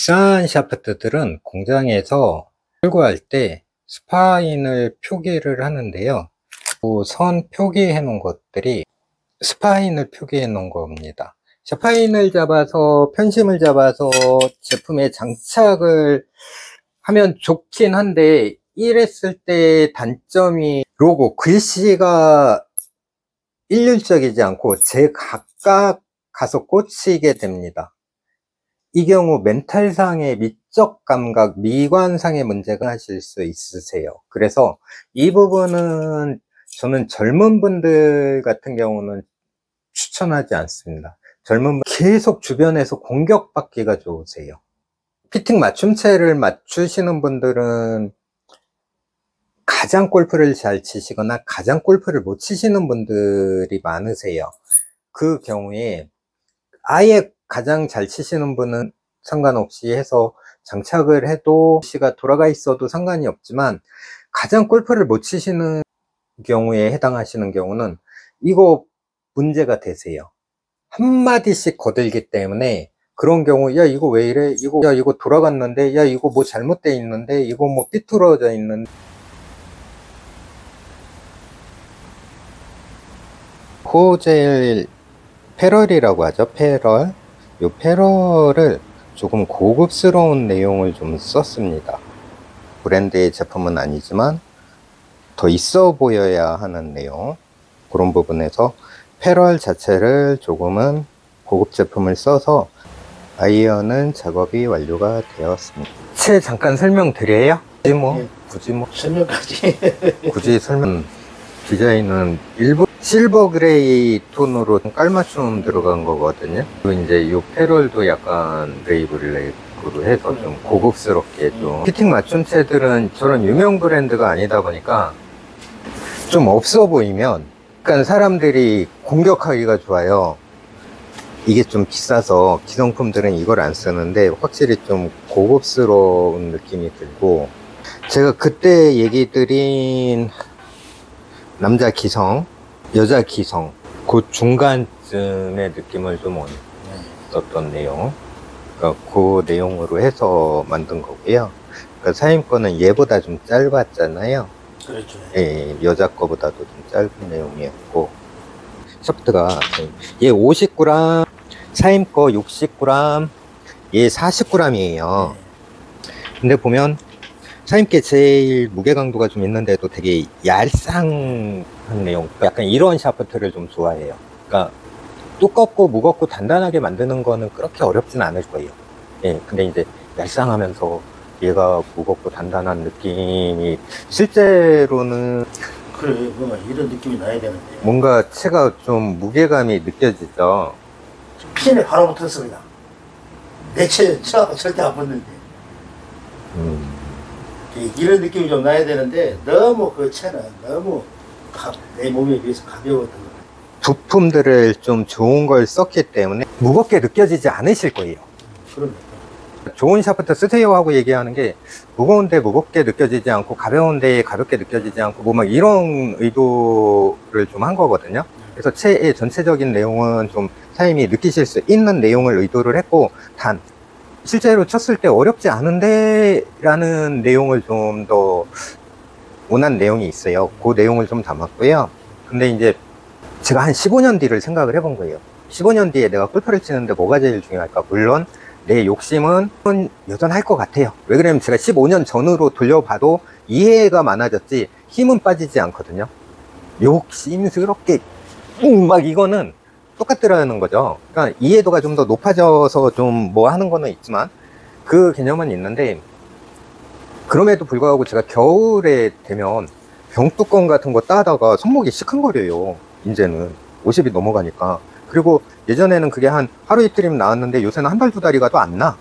비싼 샤프트들은 공장에서 출고할 때 스파인을 표기를 하는데요. 선 표기해 놓은 것들이 스파인을 표기해 놓은 겁니다. 스파인을 잡아서 편심을 잡아서 제품에 장착을 하면 좋긴 한데, 이랬을 때 단점이 로고 글씨가 일률적이지 않고 제각각 가서 꽂히게 됩니다. 이 경우 멘탈상의 미적 감각, 미관상의 문제가 하실 수 있으세요. 그래서 이 부분은 저는 젊은 분들 같은 경우는 추천하지 않습니다. 젊은 분 계속 주변에서 공격받기가 좋으세요. 피팅 맞춤체를 맞추시는 분들은 가장 골프를 잘 치시거나 가장 골프를 못 치시는 분들이 많으세요. 그 경우에 아예 가장 잘 치시는 분은 상관없이 해서 장착을 해도 시가 돌아가 있어도 상관이 없지만, 가장 골프를 못 치시는 경우에 해당하시는 경우는 이거 문제가 되세요. 한마디씩 거들기 때문에 그런 경우, 야 이거 왜 이래, 야 이거 돌아갔는데, 야 이거 뭐 잘못돼 있는데, 이거 뭐 삐뚤어져 있는데. 호젤 패럴이라고 하죠. 패럴. 이 패럴을 조금 고급스러운 내용을 좀 썼습니다. 브랜드의 제품은 아니지만 더 있어 보여야 하는 내용, 그런 부분에서 패럴 자체를 조금은 고급 제품을 써서 아이언은 작업이 완료가 되었습니다. 채 잠깐 설명드려요? 굳이 설명까지 굳이 설명. 디자인은 일부 실버 그레이 톤으로 깔맞춤 들어간 거거든요. 그리고 이제 이 패럴도 약간 레이블렉으로 해서 좀 고급스럽게 좀. 피팅 맞춤체들은 저런 유명 브랜드가 아니다 보니까 좀 없어 보이면 약간 사람들이 공격하기가 좋아요. 이게 좀 비싸서 기성품들은 이걸 안 쓰는데 확실히 좀 고급스러운 느낌이 들고, 제가 그때 얘기 드린 남자 기성, 여자 기성, 그 중간쯤의 느낌을 좀 썼던 내용, 그러니까 그 내용으로 해서 만든 거고요. 그러니까 사임 거는 얘보다 좀 짧았잖아요. 그렇죠. 예, 여자 거보다도 좀 짧은 내용이었고, 샤프트가 얘 50g, 사임 거 60g, 얘 40g이에요. 근데 보면 사임께 제일 무게 강도가 좀 있는데도 되게 얄쌍한 내용, 약간 이런 샤프트를 좀 좋아해요. 그러니까 두껍고 무겁고 단단하게 만드는 거는 그렇게 어렵진 않을 거예요. 예, 근데 이제 얄쌍하면서 얘가 무겁고 단단한 느낌이 실제로는, 그래, 뭐 이런 느낌이 나야 되는데 뭔가 채가 좀 무게감이 느껴지죠. 핀에 바로 붙었어. 그냥 내 채하고 절대 안 붙는데 이런 느낌이 좀 나야 되는데, 너무 그 채는 너무 내 몸에 비해서 가벼웠던 거. 부품들을 좀 좋은 걸 썼기 때문에 무겁게 느껴지지 않으실 거예요. 그런 좋은 샤프트 쓰세요 하고 얘기하는 게, 무거운데 무겁게 느껴지지 않고 가벼운데 가볍게 느껴지지 않고 뭐 막 이런 의도를 좀 한 거거든요. 그래서 채의 전체적인 내용은 좀 사임이 느끼실 수 있는 내용을 의도를 했고, 단 실제로 쳤을 때 어렵지 않은데 라는 내용을 좀 더 원한 내용이 있어요. 그 내용을 좀 담았고요. 근데 이제 제가 한 15년 뒤를 생각을 해본 거예요. 15년 뒤에 내가 골프를 치는데 뭐가 제일 중요할까? 물론 내 욕심은 여전할 것 같아요. 왜 그러냐면 제가 15년 전으로 돌려봐도 이해가 많아졌지 힘은 빠지지 않거든요. 욕심스럽게 막 이거는 똑같더라는 거죠. 그러니까 이해도가 좀 더 높아져서 좀 뭐 하는 거는 있지만 그 개념은 있는데, 그럼에도 불구하고 제가 겨울에 되면 병뚜껑 같은 거 따다가 손목이 시큰거려요. 이제는 50이 넘어가니까. 그리고 예전에는 그게 한 하루 이틀이면 나왔는데 요새는 한 달, 두 달이 가도 안 나.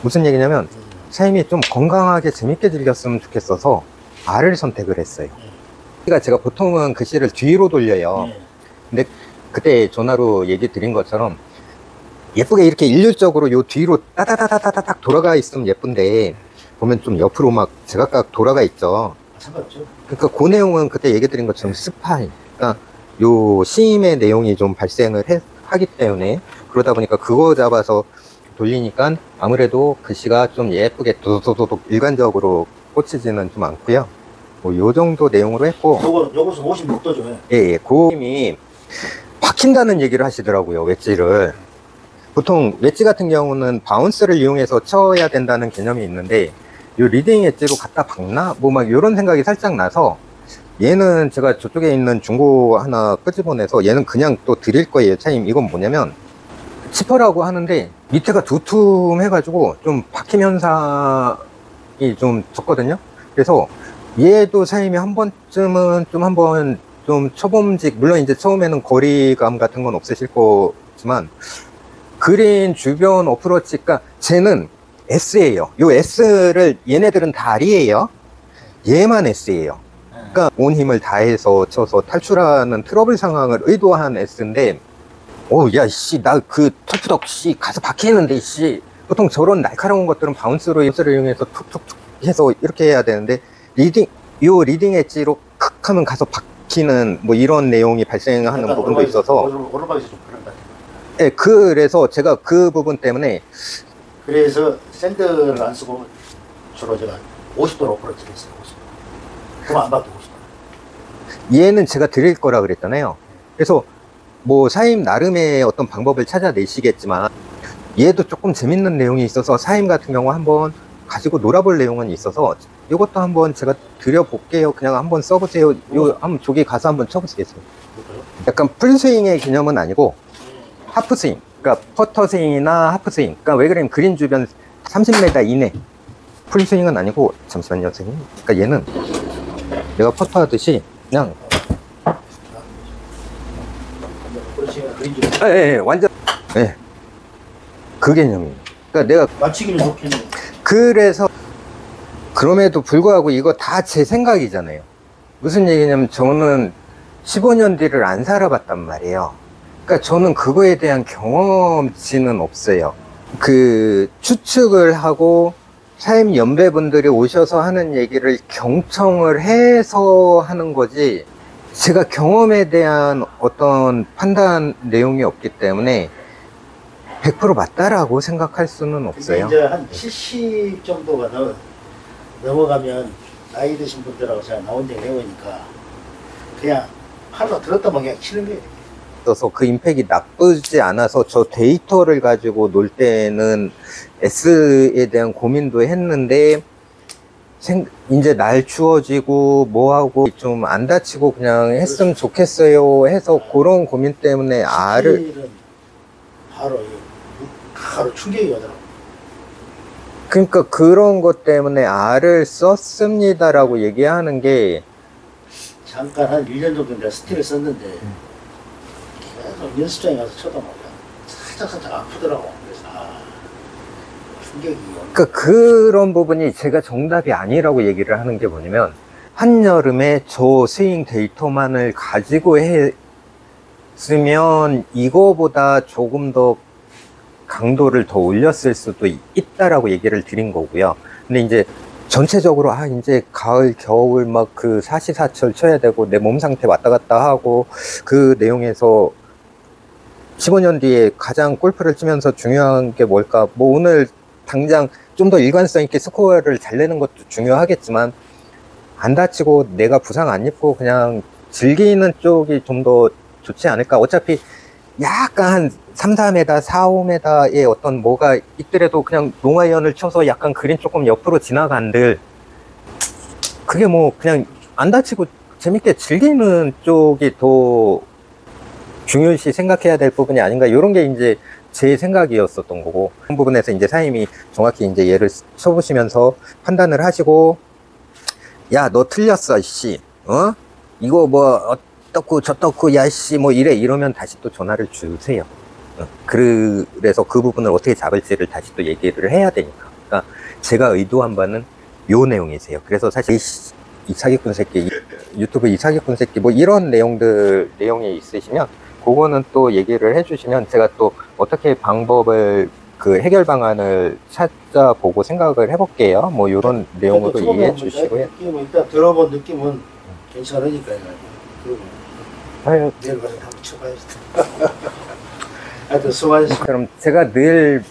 무슨 얘기냐면 삶이 좀 건강하게 재밌게 즐겼으면 좋겠어서 R을 선택을 했어요. 제가 보통은 글씨를 뒤로 돌려요. 근데 그때 전화로 얘기 드린 것처럼 예쁘게 이렇게 일률적으로 요 뒤로 따다다다다닥 돌아가 있으면 예쁜데, 보면 좀 옆으로 막 제각각 돌아가 있죠. 그러니까 그 내용은 그때 얘기 드린 것처럼 스파인, 그러니까 요 시임의 내용이 좀 발생을 하기 때문에, 그러다 보니까 그거 잡아서 돌리니까 아무래도 글씨가 좀 예쁘게 도도도독 일관적으로 꽂히지는 좀 않고요. 뭐 요 정도 내용으로 했고, 요것은 56도죠. 예, 예, 고님이 박힌다는 얘기를 하시더라고요, 웨지를. 보통 웨지 같은 경우는 바운스를 이용해서 쳐야 된다는 개념이 있는데, 요 리딩 웨지로 갖다 박나? 뭐 막 이런 생각이 살짝 나서, 얘는 제가 저쪽에 있는 중고 하나 끄집어내서 얘는 그냥 또 드릴 거예요. 차임 이건 뭐냐면 치퍼라고 하는데 밑에가 두툼해가지고 좀 박힘 현상이 좀 적거든요. 그래서 얘도 차임이 한 번쯤은 좀 한번 좀 초봄직, 물론 이제 처음에는 거리감 같은 건 없으실 거지만 그린 주변 어프로치가 쟤는 S예요. 요 S를 얘네들은 다 R이에요. 얘만 S예요. 그러니까 온 힘을 다해서 쳐서 탈출하는 트러블 상황을 의도한 S인데, 야, 씨, 나 그 터프덕, 씨, 가서 박히는데, 씨. 보통 저런 날카로운 것들은 바운스로 이용해서 툭툭툭 해서 이렇게 해야 되는데, 리딩 엣지로 크 하면 가서 박히는 뭐 이런 내용이 발생하는 부분도 있어서. 오르막에서 좀 그런 것 같아요. 네, 그래서 제가 그 부분 때문에. 그래서 샌드를 안 쓰고 주로 제가 50도로 어프로치를 했어요. 50도. 그럼 안 봐도 50도. 얘는 제가 드릴 거라 그랬잖아요. 그래서 뭐 사임 나름의 어떤 방법을 찾아내시겠지만 얘도 조금 재밌는 내용이 있어서 사임 같은 경우 한번 가지고 놀아볼 내용은 있어서 이것도 한번 제가 드려볼게요. 그냥 한번 써보세요. 요 한번 저기 가서 한번 쳐보시겠어요? 약간 풀스윙의 개념은 아니고 하프스윙, 그러니까 퍼터 스윙이나 하프스윙. 그러니까 왜 그러냐면 그린 주변 30m 이내. 풀스윙은 아니고, 잠시만요, 선생님. 그러니까 얘는 내가 퍼터 하듯이 그냥 예, 완전 그 개념이에요. 그러니까 내가 맞추기는 좋겠네. 그래서 그럼에도 불구하고 이거 다 제 생각이잖아요. 무슨 얘기냐면 저는 15년 뒤를 안 살아봤단 말이에요. 그러니까 저는 그거에 대한 경험치는 없어요. 그 추측을 하고 사임 연배분들이 오셔서 하는 얘기를 경청을 해서 하는 거지, 제가 경험에 대한 어떤 판단 내용이 없기 때문에 100% 맞다라고 생각할 수는 없어요. 이제 한 70 정도가 넘어가면 나이 드신 분들하고 제가 나온 데 배우니까 그냥 팔로 들었다만 그냥 치는 거예요. 그래서 그 임팩이 나쁘지 않아서 저 데이터를 가지고 놀 때는 S에 대한 고민도 했는데, 이제 날 추워지고 뭐하고 좀 안 다치고 그냥 했으면 좋겠어요 해서 그런 고민 때문에 R을, 바로 충격이 오더라고요. 그러니까 그런 것 때문에 R을 썼습니다라고 얘기하는 게, 잠깐 한 1년 정도 내가 스틸을 썼는데 계속 연습장에 가서 쳐다 보면 살짝 아프더라고. 그래서 충격이. 그러니까 그런 부분이 제가 정답이 아니라고 얘기를 하는 게 뭐냐면, 한여름에 저 스윙 데이터만을 가지고 했으면 이거보다 조금 더 강도를 더 올렸을 수도 있다라고 얘기를 드린 거고요. 근데 이제 전체적으로 이제 가을 겨울 막 그 사시사철 쳐야 되고 내 몸 상태 왔다 갔다 하고 그 내용에서 15년 뒤에 가장 골프를 치면서 중요한 게 뭘까, 뭐 오늘 당장 좀 더 일관성 있게 스코어를 잘 내는 것도 중요하겠지만 안 다치고 내가 부상 안 입고 그냥 즐기는 쪽이 좀 더 좋지 않을까. 어차피 약간 한 3, 4m, 4, 5m의 어떤 뭐가 있더라도 그냥 롱아이언을 쳐서 약간 그린 조금 옆으로 지나간들, 그게 뭐 그냥 안 다치고 재밌게 즐기는 쪽이 더 중요시 생각해야 될 부분이 아닌가, 이런 게 이제 제 생각이었었던 거고, 그 부분에서 이제 사임이 정확히 이제 얘를 쳐보시면서 판단을 하시고, 야, 너 틀렸어, 씨. 이거 뭐, 어떻고 저떻고, 야, 씨, 뭐 이러면 다시 또 전화를 주세요. 그래서 그 부분을 어떻게 잡을지를 다시 또 얘기를 해야 되니까. 그러니까 제가 의도한 바는 요 내용이세요. 그래서 사실 이 사기꾼 새끼, 유튜브 이 사기꾼 새끼, 뭐 이런 내용이 있으시면, 그거는 또 얘기를 해주시면 제가 또 어떻게 방법을, 그 해결 방안을 찾아보고 생각을 해볼게요. 뭐 이런 내용으로 이해해 주시고요. 일단 들어본 느낌은 괜찮으니까요. 아유, 내일 가서 한번 쳐봐야지. 하여튼 수고하셨습니다. 그럼 제가 늘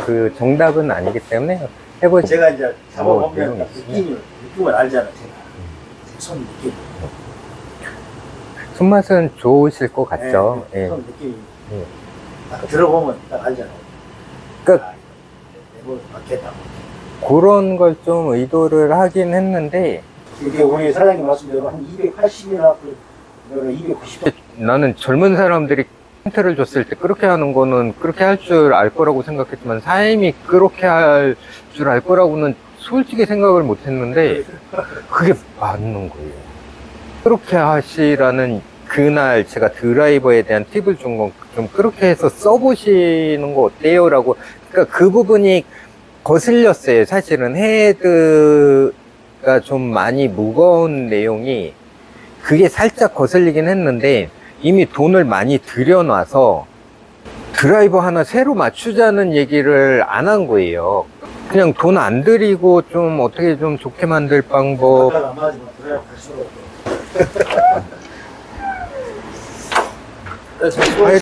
그 정답은 아니기 때문에 해보시. 제가 이제 잡아보면 내용이 딱 있으면. 느낌을 알잖아, 제가. 손 느낌. 손맛은 좋으실 것 같죠. 네, 예. 손 느낌이. 예. 딱 들어보면 딱 알잖아. 그러니까 아, 내가 맞겠다. 그런 걸 좀 의도를 하긴 했는데, 이게 우리 사장님 말씀대로 한 280이나, 290. 나는 젊은 사람들이 힌트를 줬을 때 그렇게 하는 거는 그렇게 할 줄 알 거라고 생각했지만, 사임이 그렇게 할 줄 알 거라고는 솔직히 생각을 못 했는데, 그게 맞는 거예요. 그렇게 하시라는 그날 제가 드라이버에 대한 팁을 준 건 좀 그렇게 해서 써보시는 거 어때요? 라고. 그러니까 그 부분이 거슬렸어요. 사실은 헤드가 좀 많이 무거운 내용이 그게 살짝 거슬리긴 했는데, 이미 돈을 많이 들여놔서 드라이버 하나 새로 맞추자는 얘기를 안 한 거예요. 그냥 돈 안 들이고 좀 어떻게 좀 좋게 만들 방법. 안 맞으면 드라이브 할 수가 없고.